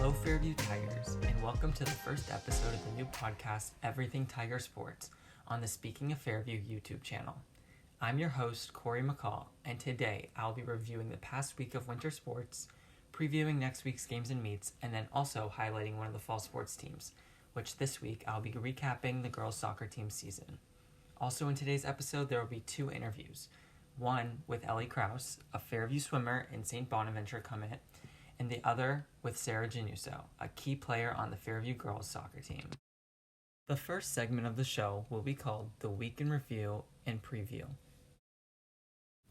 Hello Fairview Tigers, and welcome to the first episode of the new podcast, Everything Tiger Sports, on the Speaking of Fairview YouTube channel. I'm your host, Corey McCall, and today I'll be reviewing the past week of winter sports, previewing next week's games and meets, and then also highlighting one of the fall sports teams, which this week I'll be recapping the girls' soccer team season. Also in today's episode, there will be two interviews. One with Ellie Kraus, a Fairview swimmer and St. Bonaventure commit, and the other with Sara Gennuso, a key player on the Fairview girls soccer team. The first segment of the show will be called The Week in Review and Preview.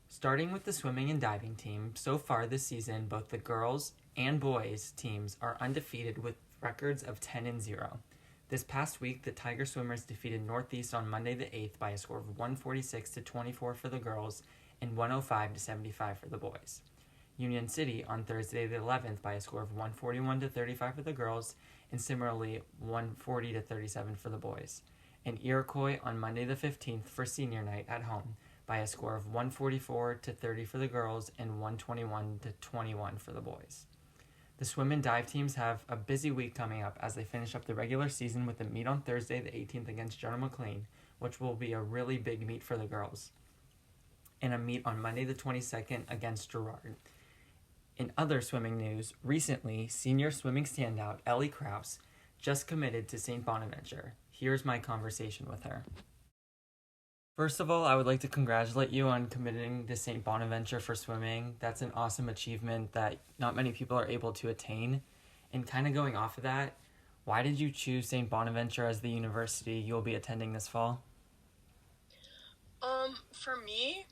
Starting with the swimming and diving team, so far this season, both the girls and boys teams are undefeated with records of 10-0. This past week, the Tiger swimmers defeated Northeast on Monday the 8th by a score of 146-24 for the girls and 105-75 for the boys. Union City on Thursday the 11th by a score of 141-35 for the girls and similarly 140-37 for the boys. And Iroquois on Monday the 15th for senior night at home by a score of 144-30 for the girls and 121-21 for the boys. The swim and dive teams have a busy week coming up as they finish up the regular season with a meet on Thursday the 18th against General McLean, which will be a really big meet for the girls, and a meet on Monday the 22nd against Girard. In other swimming news, recently, senior swimming standout Ellie Kraus just committed to St. Bonaventure. Here's my conversation with her. First of all, I would like to congratulate you on committing to St. Bonaventure for swimming. That's an awesome achievement that not many people are able to attain. And kind of going off of that, why did you choose St. Bonaventure as the university you'll be attending this fall? For me,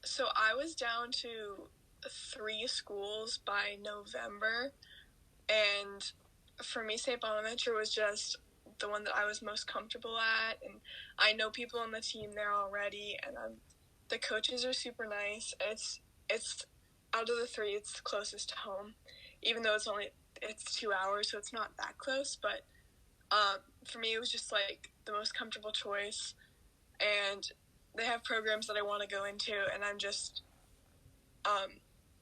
so I was down to 3 schools by November, and for me, St. Bonaventure was just the one that I was most comfortable at, and I know people on the team there already, and the coaches are super nice. It's out of the 3, it's the closest to home, even though it's 2 hours, so it's not that close, but for me, it was just like the most comfortable choice, and they have programs that I want to go into, and I'm just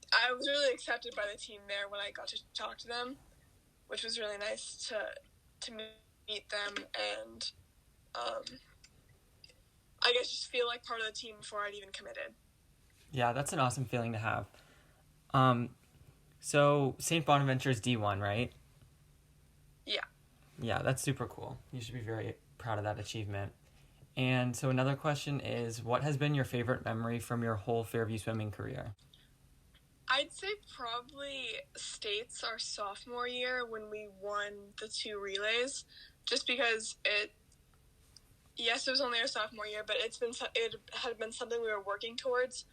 I was really accepted by the team there when I got to talk to them, which was really nice to meet them and I guess just feel like part of the team before I'd even committed. Yeah, that's an awesome feeling to have. So St. Bonaventure is D1, right? Yeah. Yeah, that's super cool. You should be very proud of that achievement. And so another question is, what has been your favorite memory from your whole Fairview swimming career? I'd say probably States our sophomore year when we won the 2 relays, just because it was only our sophomore year, but it had been something we were working towards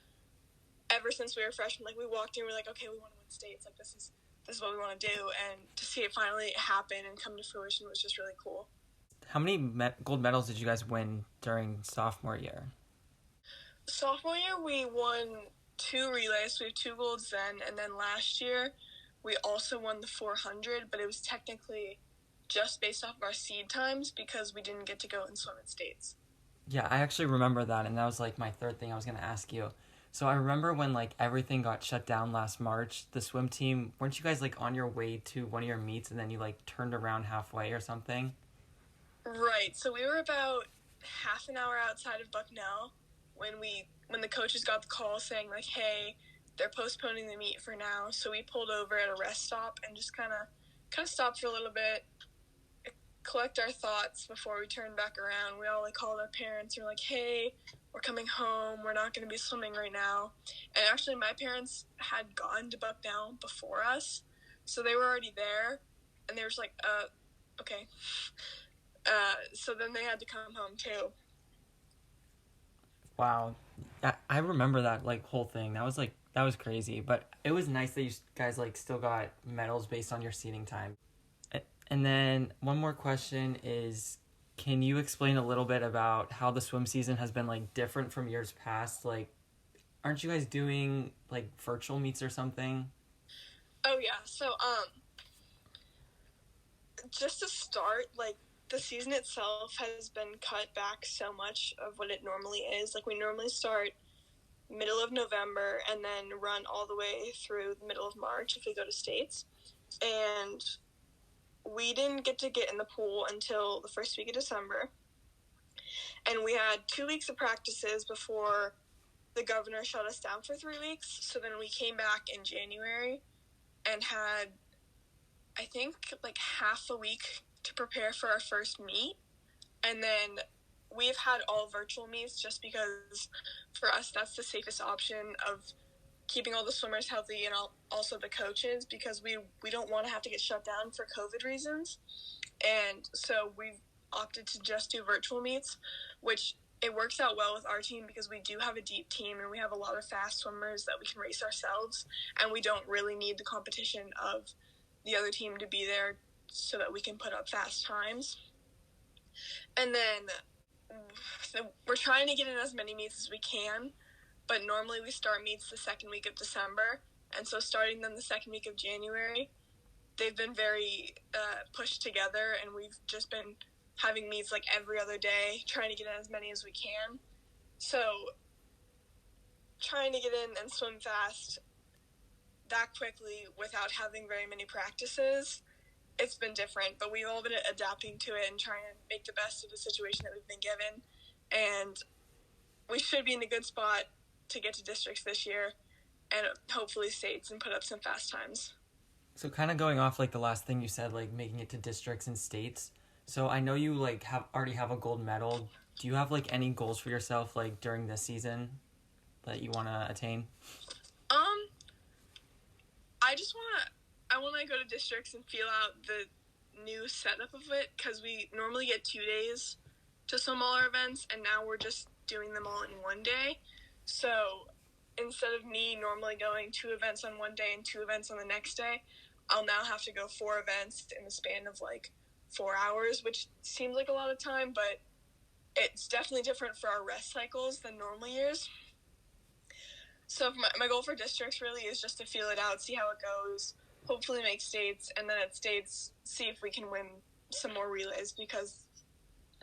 ever since we were freshmen. Like, we walked in, we were like, okay, we want to win States. Like, this is what we want to do, and to see it finally happen and come to fruition was just really cool. How many gold medals did you guys win during sophomore year? Sophomore year, we won 2 relays. We have 2 golds then, and then last year we also won the 400, but it was technically just based off of our seed times because we didn't get to go and swim in States. Yeah, I actually remember that, and that was like my third thing I was going to ask you. So I remember when like everything got shut down last March, the swim team, weren't you guys like on your way to one of your meets and then you like turned around halfway or something? Right, so we were about half an hour outside of Bucknell when the coaches got the call saying like, hey, they're postponing the meet for now. So we pulled over at a rest stop and just kind of stopped for a little bit, collect our thoughts before we turned back around. We all like called our parents and were like, hey, we're coming home. We're not going to be swimming right now. And actually my parents had gone to Bucknell before us, so they were already there, and they were just like, okay. So then they had to come home too. Wow. I remember that like whole thing. That was crazy, but it was nice that you guys like still got medals based on your seating time. And then one more question is, can you explain a little bit about how the swim season has been like different from years past? Like, aren't you guys doing like virtual meets or something? Oh yeah. So just to start, like, the season itself has been cut back so much of what it normally is. Like, we normally start middle of November and then run all the way through the middle of March if we go to States. And we didn't get in the pool until the first week of December. And we had 2 weeks of practices before the governor shut us down for 3 weeks. So then we came back in January and had, I think, like half a week to prepare for our first meet. And then we've had all virtual meets just because for us that's the safest option of keeping all the swimmers healthy and also the coaches, because we don't want to have to get shut down for COVID reasons. And so we've opted to just do virtual meets, which it works out well with our team because we do have a deep team and we have a lot of fast swimmers that we can race ourselves, and we don't really need the competition of the other team to be there so that we can put up fast times. And then we're trying to get in as many meets as we can, but normally we start meets the second week of December, and so starting them the second week of January, they've been very pushed together, and we've just been having meets like every other day, trying to get in as many as we can. So trying to get in and swim fast that quickly without having very many practices, it's been different, but we've all been adapting to it and trying to make the best of the situation that we've been given. And we should be in a good spot to get to districts this year and hopefully states and put up some fast times. So kind of going off like the last thing you said, like making it to districts and states. So I know you like already have a gold medal. Do you have like any goals for yourself like during this season that you want to attain? I want to go to districts and feel out the new setup of it, because we normally get 2 days to swim all our events, and now we're just doing them all in one day. So instead of me normally going 2 events on one day and 2 events on the next day, I'll now have to go 4 events in the span of like 4 hours, which seems like a lot of time, but it's definitely different for our rest cycles than normal years. So my goal for districts really is just to feel it out, see how it goes, hopefully make states, and then at states see if we can win some more relays, because,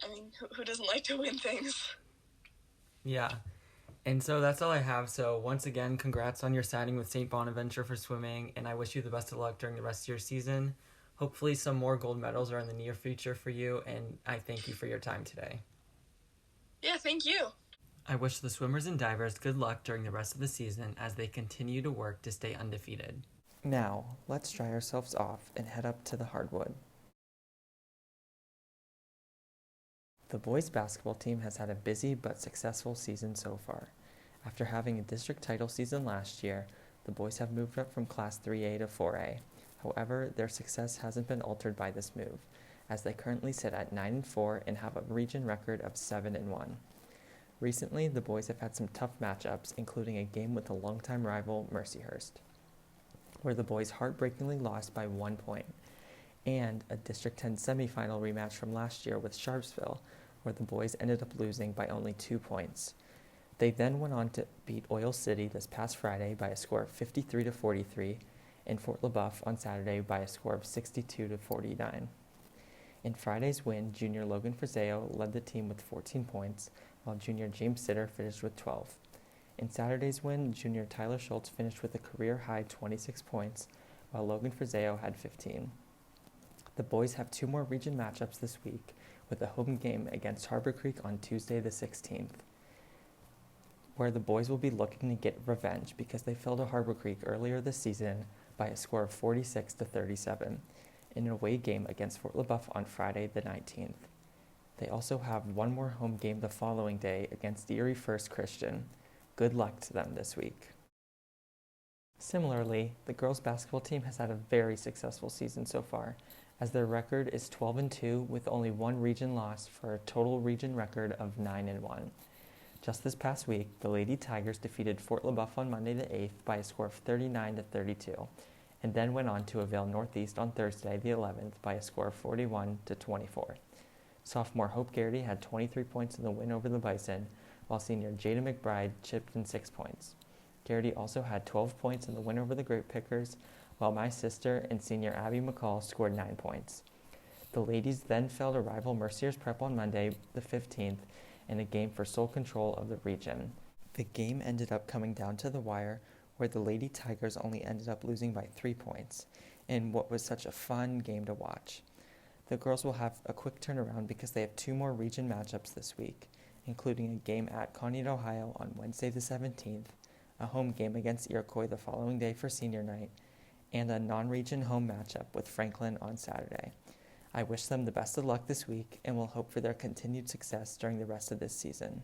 I mean, who doesn't like to win things? Yeah. And so that's all I have. So once again, congrats on your signing with St. Bonaventure for swimming, and I wish you the best of luck during the rest of your season. Hopefully some more gold medals are in the near future for you, and I thank you for your time today. Yeah, thank you. I wish the swimmers and divers good luck during the rest of the season as they continue to work to stay undefeated. Now, let's dry ourselves off and head up to the hardwood. The boys basketball team has had a busy but successful season so far. After having a district title season last year, the boys have moved up from Class 3A to 4A. However, their success hasn't been altered by this move, as they currently sit at 9-4 and have a region record of 7-1. Recently, the boys have had some tough matchups, including a game with a longtime rival, Mercyhurst, where the boys heartbreakingly lost by 1 point, and a District 10 semifinal rematch from last year with Sharpsville, where the boys ended up losing by only 2 points. They then went on to beat Oil City this past Friday by a score of 53-43, and Fort LaBeouf on Saturday by a score of 62-49. In Friday's win, junior Logan Friseo led the team with 14 points, while junior James Sitter finished with 12. In Saturday's win, junior Tyler Schultz finished with a career-high 26 points, while Logan Friseo had 15. The boys have 2 more region matchups this week, with a home game against Harbor Creek on Tuesday the 16th, where the boys will be looking to get revenge because they fell to Harbor Creek earlier this season by a score of 46-37 in an away game against Fort LaBeouf on Friday the 19th. They also have 1 more home game the following day against Erie First Christian. Good luck to them this week. Similarly, the girls basketball team has had a very successful season so far, as their record is 12-2 with only 1 region loss for a total region record of 9-1. Just this past week, the Lady Tigers defeated Fort LaBeouf on Monday the 8th by a score of 39-32, and then went on to Avail Northeast on Thursday the 11th by a score of 41-24. Sophomore Hope Garrity had 23 points in the win over the Bison, while senior Jada McBride chipped in 6 points. Garrity also had 12 points in the win over the Grape Pickers, while my sister and senior Abby McCall scored 9 points. The ladies then fell to rival Mercier's Prep on Monday the 15th in a game for sole control of the region. The game ended up coming down to the wire, where the Lady Tigers only ended up losing by 3 points, in what was such a fun game to watch. The girls will have a quick turnaround because they have 2 more region matchups this week, including a game at Conneaut, Ohio on Wednesday the 17th, a home game against Iroquois the following day for senior night, and a non-region home matchup with Franklin on Saturday. I wish them the best of luck this week and will hope for their continued success during the rest of this season.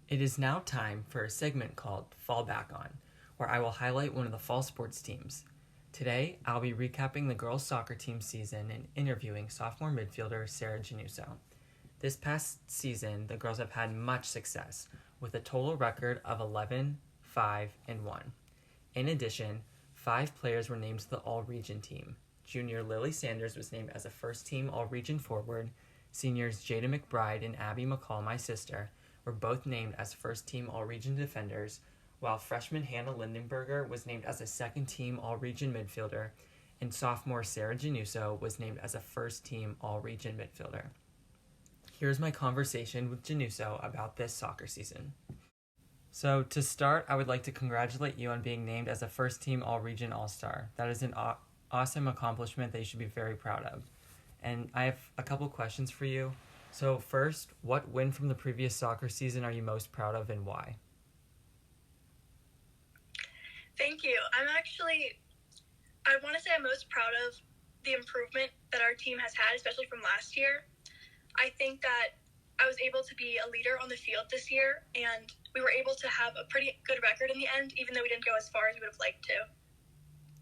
It is now time for a segment called Fall Back On, where I will highlight one of the fall sports teams. Today, I'll be recapping the girls' soccer team season and interviewing sophomore midfielder Sara Gennuso. This past season, the girls have had much success, with a total record of 11, 5, and 1. In addition, 5 players were named to the All-Region team. Junior Lily Sanders was named as a first-team All-Region forward. Seniors Jada McBride and Abby McCall, my sister, were both named as first-team All-Region defenders, while freshman Hannah Lindenberger was named as a second-team All-Region midfielder, and sophomore Sara Gennuso was named as a first-team All-Region midfielder. Here's my conversation with Gennuso about this soccer season. So to start, I would like to congratulate you on being named as a first-team All-Region All-Star. That is an awesome accomplishment that you should be very proud of. And I have a couple questions for you. So first, what win from the previous soccer season are you most proud of and why? Thank you. I want to say I'm most proud of the improvement that our team has had, especially from last year. I think that I was able to be a leader on the field this year, and we were able to have a pretty good record in the end, even though we didn't go as far as we would have liked to.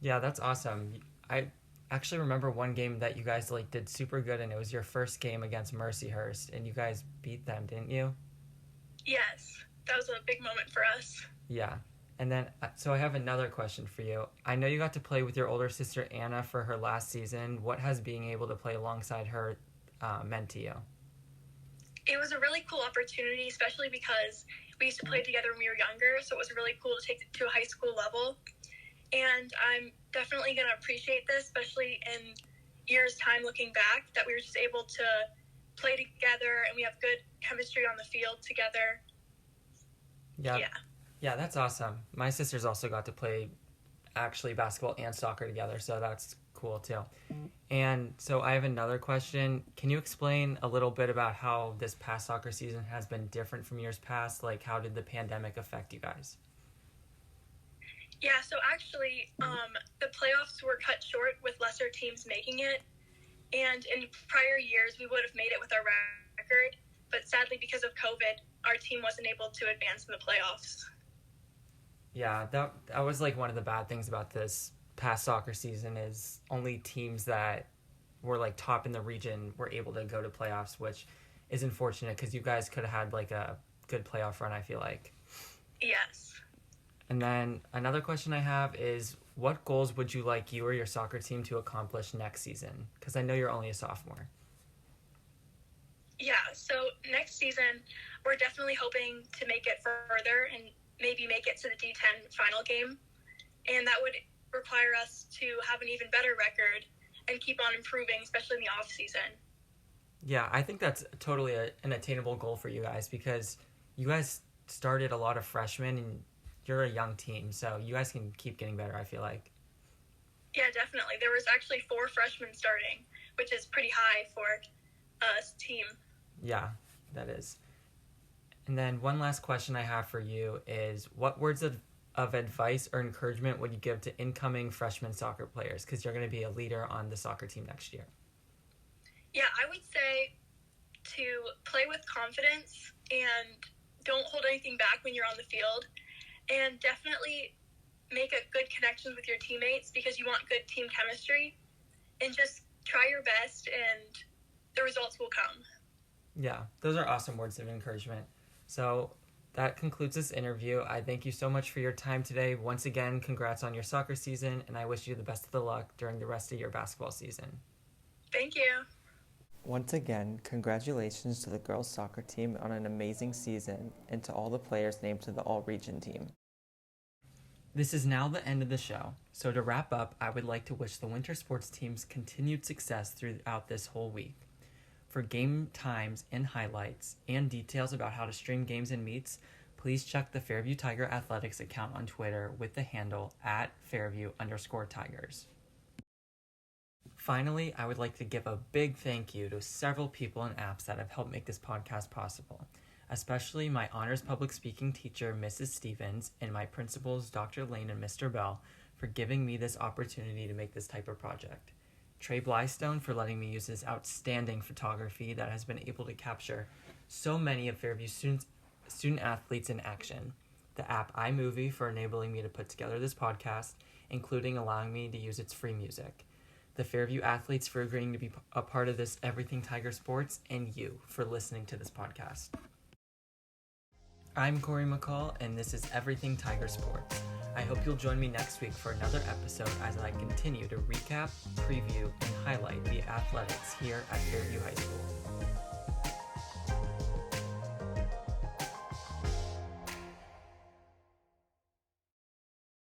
Yeah, that's awesome. I actually remember one game that you guys did super good, and it was your first game against Mercyhurst, and you guys beat them, didn't you? Yes, that was a big moment for us. Yeah. And then, so I have another question for you. I know you got to play with your older sister Anna for her last season. What has being able to play alongside her meant to you? It was a really cool opportunity, especially because we used to play together when we were younger, so it was really cool to take it to a high school level. And I'm definitely going to appreciate this, especially in years' time looking back, that we were just able to play together and we have good chemistry on the field together. Yeah, that's awesome. My sisters also got to play actually basketball and soccer together, so that's cool too. And so I have another question. Can you explain a little bit about how this past soccer season has been different from years past? Like, how did the pandemic affect you guys? Yeah, so actually, the playoffs were cut short with lesser teams making it. And in prior years, we would have made it with our record. But sadly, because of COVID, our team wasn't able to advance in the playoffs. Yeah, that was one of the bad things about this past soccer season is only teams that were top in the region were able to go to playoffs, which is unfortunate because you guys could have had a good playoff run, I feel like. Yes. And then another question I have is, what goals would you like you or your soccer team to accomplish next season? Because I know you're only a sophomore. Yeah, so next season, we're definitely hoping to make it further and maybe make it to the D10 final game. And that would require us to have an even better record and keep on improving, especially in the off season. Yeah, I think that's totally an attainable goal for you guys because you guys started a lot of freshmen and you're a young team, so you guys can keep getting better, I feel like. Yeah, definitely. There was actually 4 freshmen starting, which is pretty high for a team. Yeah, that is. And then one last question I have for you is, what words of advice or encouragement would you give to incoming freshman soccer players? Because you're going to be a leader on the soccer team next year. Yeah, I would say to play with confidence and don't hold anything back when you're on the field. And definitely make a good connections with your teammates because you want good team chemistry. And just try your best and the results will come. Yeah, those are awesome words of encouragement. So that concludes this interview. I thank you so much for your time today. Once again, congrats on your soccer season, and I wish you the best of the luck during the rest of your basketball season. Thank you. Once again, congratulations to the girls' soccer team on an amazing season and to all the players named to the All-Region team. This is now the end of the show. So to wrap up, I would like to wish the winter sports teams continued success throughout this whole week. For game times and highlights and details about how to stream games and meets, please check the Fairview Tiger Athletics account on Twitter with the handle @Fairview_Tigers. Finally, I would like to give a big thank you to several people and apps that have helped make this podcast possible, especially my honors public speaking teacher, Mrs. Stevens, and my principals, Dr. Lane and Mr. Bell, for giving me this opportunity to make this type of project. Trey Blystone for letting me use his outstanding photography that has been able to capture so many of Fairview student athletes in action. The app iMovie for enabling me to put together this podcast, including allowing me to use its free music. The Fairview athletes for agreeing to be a part of this Everything Tiger Sports, and you for listening to this podcast. I'm Corey McCall, and this is Everything Tiger Sports. I hope you'll join me next week for another episode as I continue to recap, preview, and highlight the athletics here at Fairview High School.